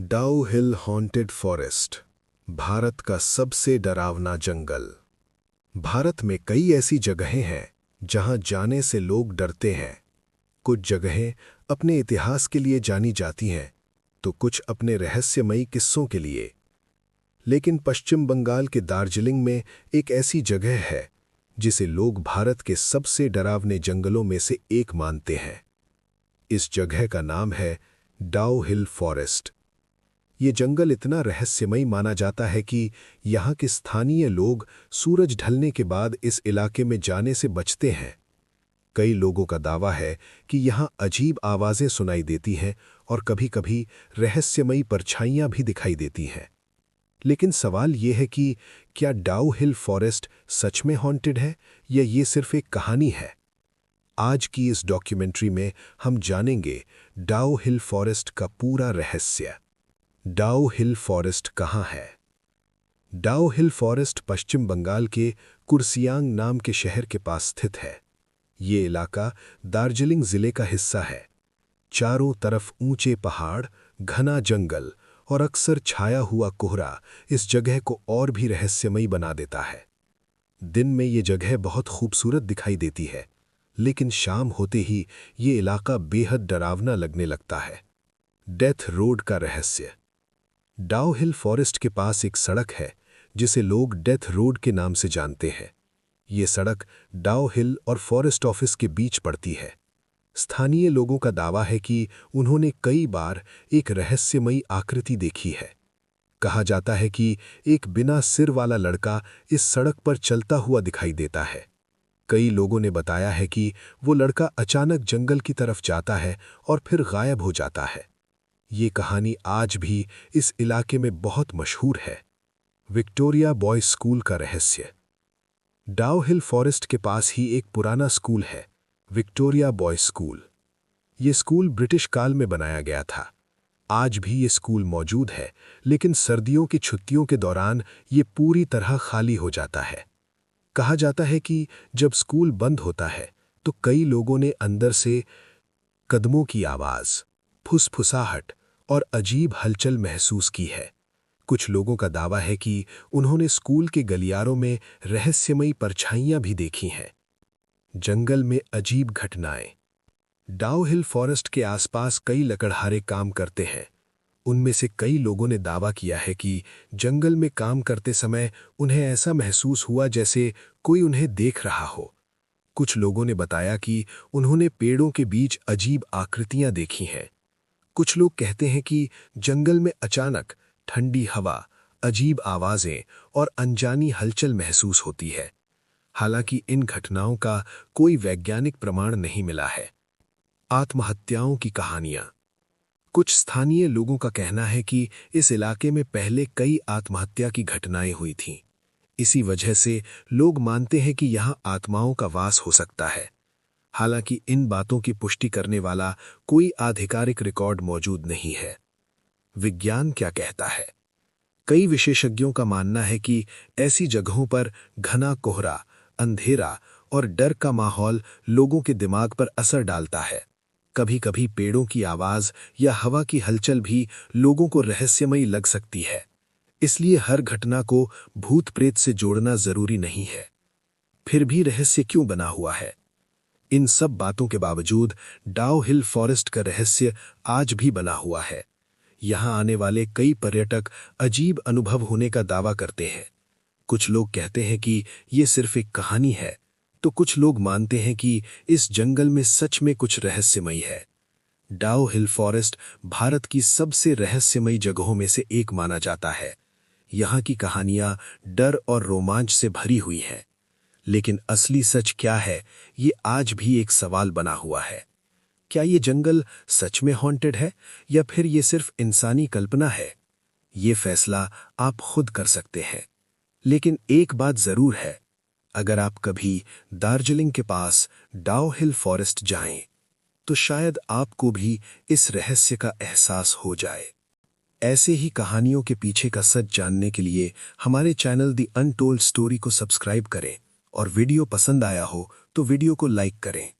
डाउ हिल haunted forest, Bharat का सबसे डरावना जंगल। भारत में कई ऐसी जगहें हैं जहां जाने से लोग डरते हैं। कुछ जगहें अपने इतिहास के लिए जानी जाती हैं, तो कुछ अपने रहस्यमयी किस्सों के लिए। लेकिन पश्चिम बंगाल के दार्जिलिंग में एक ऐसी जगह है जिसे लोग भारत के सबसे डरावने जंगलों में से एक मानते हैं। इस जगह का नाम है डाउ हिल फॉरेस्ट। ये जंगल इतना रहस्यमयी माना जाता है कि यहाँ के स्थानीय लोग सूरज ढलने के बाद इस इलाके में जाने से बचते हैं। कई लोगों का दावा है कि यहाँ अजीब आवाज़ें सुनाई देती हैं और कभी-कभी रहस्यमयी परछाइयाँ भी दिखाई देती हैं। लेकिन सवाल ये है कि क्या डाउ हिल फॉरेस्ट सच में हॉन्टेड है या ये सिर्फ एक कहानी है? आज की इस डॉक्यूमेंट्री में हम जानेंगे डाउ हिल फॉरेस्ट का पूरा रहस्य। डाउ हिल फॉरेस्ट कहाँ है? डाउ हिल फॉरेस्ट पश्चिम बंगाल के कुर्सियांग नाम के शहर के पास स्थित है। ये इलाका दार्जिलिंग जिले का हिस्सा है। चारों तरफ ऊंचे पहाड़, घना जंगल और अक्सर छाया हुआ कोहरा इस जगह को और भी रहस्यमयी बना देता है। दिन में ये जगह बहुत खूबसूरत दिखाई देती है, लेकिन शाम होते ही ये इलाका बेहद डरावना लगने लगता है। डेथ रोड का रहस्य। डाउ हिल फॉरेस्ट के पास एक सड़क है जिसे लोग डेथ रोड के नाम से जानते हैं। ये सड़क डाउ हिल और फॉरेस्ट ऑफिस के बीच पड़ती है। स्थानीय लोगों का दावा है कि उन्होंने कई बार एक रहस्यमयी आकृति देखी है। कहा जाता है कि एक बिना सिर वाला लड़का इस सड़क पर चलता हुआ दिखाई देता है। कई लोगों ने बताया है कि वो लड़का अचानक जंगल की तरफ जाता है और फिर गायब हो जाता है। ये कहानी आज भी इस इलाके में बहुत मशहूर है। विक्टोरिया बॉयज स्कूल का रहस्य। डाउ हिल फॉरेस्ट के पास ही एक पुराना स्कूल है, विक्टोरिया बॉयज स्कूल। ये स्कूल ब्रिटिश काल में बनाया गया था। आज भी ये स्कूल मौजूद है, लेकिन सर्दियों की छुट्टियों के दौरान ये पूरी तरह खाली हो जाता है। कहा जाता है कि जब स्कूल बंद होता है तो कई लोगों ने अंदर से कदमों की आवाज़, फुसफुसाहट और अजीब हलचल महसूस की है। कुछ लोगों का दावा है कि उन्होंने स्कूल के गलियारों में रहस्यमयी परछाइयां भी देखी हैं। जंगल में अजीब घटनाएं। डाउ हिल फॉरेस्ट के आसपास कई लकड़हारे काम करते हैं। उनमें से कई लोगों ने दावा किया है कि जंगल में काम करते समय उन्हें ऐसा महसूस हुआ जैसे कोई उन्हें देख रहा हो। कुछ लोगों ने बताया कि उन्होंने पेड़ों के बीच अजीब आकृतियां देखी हैं। कुछ लोग कहते हैं कि जंगल में अचानक ठंडी हवा, अजीब आवाजें और अनजानी हलचल महसूस होती है। हालांकि इन घटनाओं का कोई वैज्ञानिक प्रमाण नहीं मिला है। आत्महत्याओं की कहानियां। कुछ स्थानीय लोगों का कहना है कि इस इलाके में पहले कई आत्महत्या की घटनाएं हुई थीं। इसी वजह से लोग मानते हैं कि यहां आत्माओं का वास हो सकता है। हालांकि इन बातों की पुष्टि करने वाला कोई आधिकारिक रिकॉर्ड मौजूद नहीं है। विज्ञान क्या कहता है? कई विशेषज्ञों का मानना है कि ऐसी जगहों पर घना कोहरा, अंधेरा और डर का माहौल लोगों के दिमाग पर असर डालता है। कभी-कभी पेड़ों की आवाज या हवा की हलचल भी लोगों को रहस्यमयी लग सकती है। इसलिए हर घटना को भूत प्रेत से जोड़ना जरूरी नहीं है। फिर भी रहस्य क्यों बना हुआ है? इन सब बातों के बावजूद डाउ हिल फॉरेस्ट का रहस्य आज भी बना हुआ है। यहाँ आने वाले कई पर्यटक अजीब अनुभव होने का दावा करते हैं। कुछ लोग कहते हैं कि ये सिर्फ एक कहानी है, तो कुछ लोग मानते हैं कि इस जंगल में सच में कुछ रहस्यमयी है। डाउ हिल फॉरेस्ट भारत की सबसे रहस्यमयी जगहों में से एक माना जाता है। यहाँ की कहानियां डर और रोमांच से भरी हुई हैं। लेकिन असली सच क्या है, ये आज भी एक सवाल बना हुआ है। क्या ये जंगल सच में हॉन्टेड है या फिर ये सिर्फ इंसानी कल्पना है? ये फैसला आप खुद कर सकते हैं। लेकिन एक बात जरूर है, अगर आप कभी दार्जिलिंग के पास डाउ हिल फॉरेस्ट जाएं, तो शायद आपको भी इस रहस्य का एहसास हो जाए। ऐसे ही कहानियों के पीछे का सच जानने के लिए हमारे चैनल द अनटोल्ड स्टोरी को सब्सक्राइब करें और वीडियो पसंद आया हो तो वीडियो को लाइक करें।